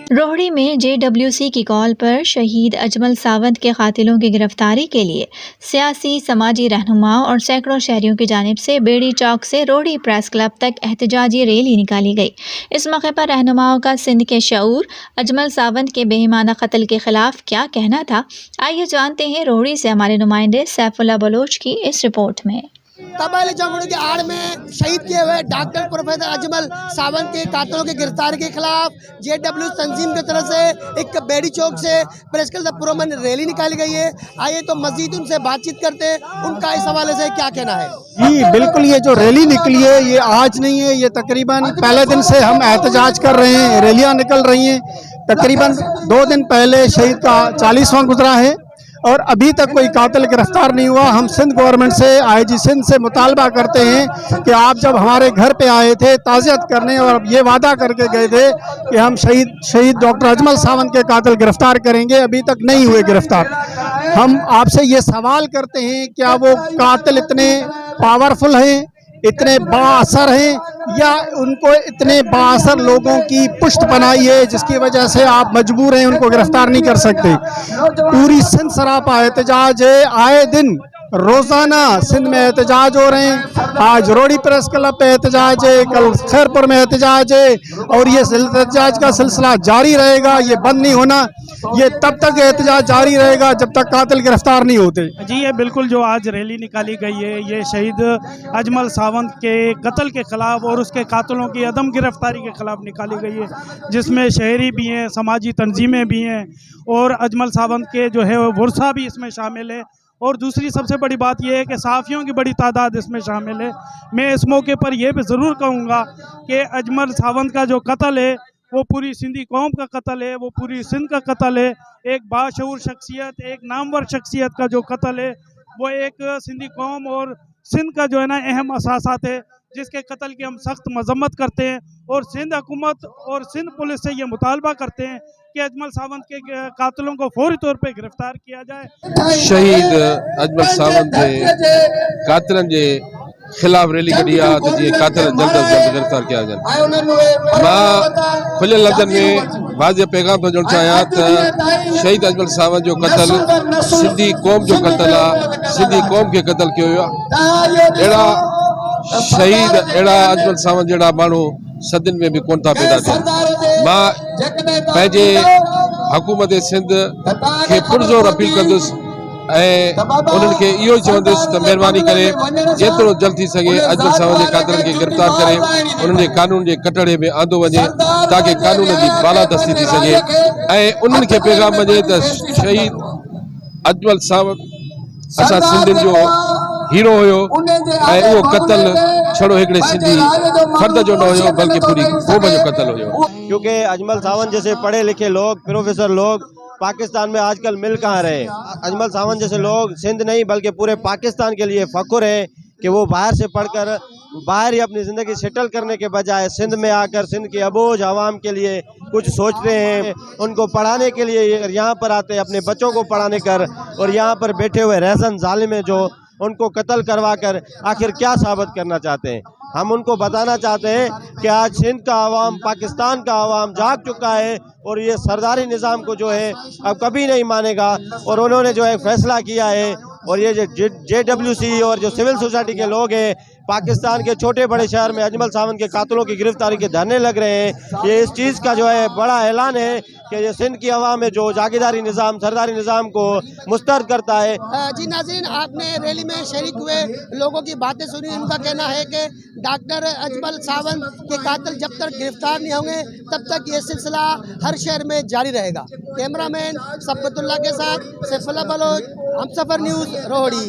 रोहड़ी में JWC की call पर शहीद अजमल सावंत के कातिलों की गिरफ्तारी के लिए सियासी समाजी रहनुमाओं और सैकड़ों शहरियों की जानिब से बेड़ी चौक से रोहड़ी प्रेस क्लब तक एहतजाजी रैली निकाली गई। इस मौके पर रहनुमाओं का सिंध के शऊर अजमल सावंत के बेईमाना कत्ल के खिलाफ क्या कहना था, आइए जानते हैं रोहड़ी से हमारे नुमाइंदे सैफुल्लाह बलोच की इस रिपोर्ट में। कबायली जंगलों की आड़ में शहीद किए हुए डॉक्टर प्रोफेसर अजमल सावंत के कातिलों की गिरफ्तारी के खिलाफ JW तंजीम की तरफ से एक बेड़ी चौक से प्रेस क्लब पुरअमन रैली निकाली गई है। आइए तो मजीद उनसे बातचीत करते हैं, उनका इस हवाले से क्या कहना है। जी बिल्कुल, ये जो रैली निकली है ये आज नहीं है, ये तकरीबन पहले दिन से हम एहतजाज कर रहे हैं, रैलियां निकल रही हैं। तकरीबन 2 दिन पहले शहीद का 40वां गुजरा है और अभी तक कोई कातिल गिरफ्तार नहीं हुआ। हम सिंध गवर्नमेंट से, IG सिंध से मुतालबा करते हैं कि आप जब हमारे घर पे आए थे ताज़ियत करने और ये वादा करके गए थे कि हम शहीद डॉक्टर अजमल सावंत के कातिल गिरफ्तार करेंगे, अभी तक नहीं हुए गिरफ्तार। हम आपसे ये सवाल करते हैं, क्या वो कातिल इतने पावरफुल हैं, इतने बाअसर हैं, या उनको इतने बाअसर लोगों की पुष्ट बनाई है जिसकी वजह से आप मजबूर हैं उनको गिरफ्तार नहीं कर सकते। पूरी सिंध सरापा एहतजाज है, आए दिन रोजाना सिंध में एहतजाज हो रहे हैं। आज रोहड़ी प्रेस क्लब पे एहतजाज है, कल खैरपुर में एहतजाज है और ये एहतजाज का सिलसिला जारी रहेगा, ये बंद नहीं होना। ये तब तक एहतजाज जारी रहेगा जब तक कातिल गिरफ्तार नहीं होते। जी ये बिल्कुल जो आज रैली निकाली गई है ये शहीद अजमल सावंत के कत्ल के खिलाफ और उसके कातिलों की अदम गिरफ्तारी के खिलाफ निकाली गई है, जिसमें शहरी भी हैं, समाजी तंजीमें भी हैं और अजमल सावंत के जो है वर्सा भी इसमें शामिल है। और दूसरी सबसे बड़ी बात यह है कि सहाफ़ियों की बड़ी तादाद इसमें शामिल है। मैं इस मौके पर यह भी ज़रूर कहूँगा कि अजमल सावंत का जो कत्ल है वो पूरी सिंधी कौम का कत्ल है, वो पूरी सिंध का कत्ल है। एक बाशऊर शख्सियत, एक नामवर शख्सियत का जो कत्ल है वो एक सिंधी कौम और सिंध का जो है ना अहम असासात है, जिसके कत्ल की हम सख्त मजम्मत करते हैं और सिंध हुकूमत और सिंध पुलिस से ये मुतालबा करते हैं कि अजमल सावंत के कातिलों को फौरी तौर पे गिरफ्तार किया जाए। शहीद अजमल सावंत के कातिलन के खिलाफ रैली कढी आहे त जीअं कातिल जल्द अज जल्द गिरफ्तार किया वञनि। मां खुलियल लफ़्ज़नि में वाज़िह पैगाम थो ॾियणु चाहियां त शहीद अजमल सावंत जो कत्ल सिंधी क़ौम जो कत्ल आहे, सिंधी क़ौम खे कत्ल कयो वियो आहे। अहिड़ा शहीद, अहिड़ा अजमल सावंत जहिड़ा माण्हू सदियुनि में भी कोन था पैदा थियनि। मां पंहिंजे हुकूमत सिंध खे पुरज़ोर अपील कंदुसि ऐं उन्हनि खे इहो ई चवंदुसि त महिरबानी करे जेतिरो जल्द थी सघे अजमल सावंत जे कातिलनि खे गिरफ़्तार करे उन्हनि जे कानून जे कटड़े में आंदो वञे ताकि कानून जी बालादस्ती थी सघे। ऐं उन्हनि खे पैगाम वञे त शहीद अजमल सावंत असां सिंधियुनि जो हीरो हुयो ऐं उहो कत्ल छड़ो हिकिड़े सिंधी फर्द जो न हुयो बल्कि पूरी क़ौम जो कत्ल हुयो। क्योंकि अजमल सावंत जैसे पढ़े लिखे लोग, प्रोफेसर लोग पाकिस्तान में आजकल मिल कहाँ रहे। अजमल सावंत जैसे लोग सिंध नहीं बल्कि पूरे पाकिस्तान के लिए फ़ख्र है कि वो बाहर से पढ़कर बाहर ही अपनी ज़िंदगी सेटल करने के बजाय सिंध में आकर सिंध के अबोझ आवाम के लिए कुछ सोच रहे हैं। उनको पढ़ाने के लिए यहाँ पर आते हैं, अपने बच्चों को पढ़ाने कर, और यहाँ पर बैठे हुए रहसन जालिम है जो उनको कत्ल करवा कर आखिर क्या साबित करना चाहते हैं। हम उनको बताना चाहते हैं कि आज सिंध का आवाम, पाकिस्तान का आवाम जाग चुका है और ये सरदारी निज़ाम को जो है अब कभी नहीं मानेगा। और उन्होंने जो है फैसला किया है और ये जो JWC और जो सिविल सोसाइटी के लोग हैं पाकिस्तान के छोटे बड़े शहर में अजमल सावंत के कातिलों की गिरफ्तारी के धरने लग रहे हैं। ये इस चीज़ का जो है बड़ा ऐलान है कि ये सिंध की आवाम है जो जागीरदारी निज़ाम, सरदारी निज़ाम को मुस्तरद करता है। जी नाज़रीन, आपने रैली में शरीक हुए लोगों की बातें सुनी। उनका कहना है कि डॉक्टर अजमल सावंत के कातिल जब तक गिरफ्तार नहीं होंगे तब तक ये सिलसिला हर शहर में जारी रहेगा। कैमरामैन सबकतुल्लाह के साथ सैफुल्लाह बलोच, हमसफर न्यूज़, रोहड़ी।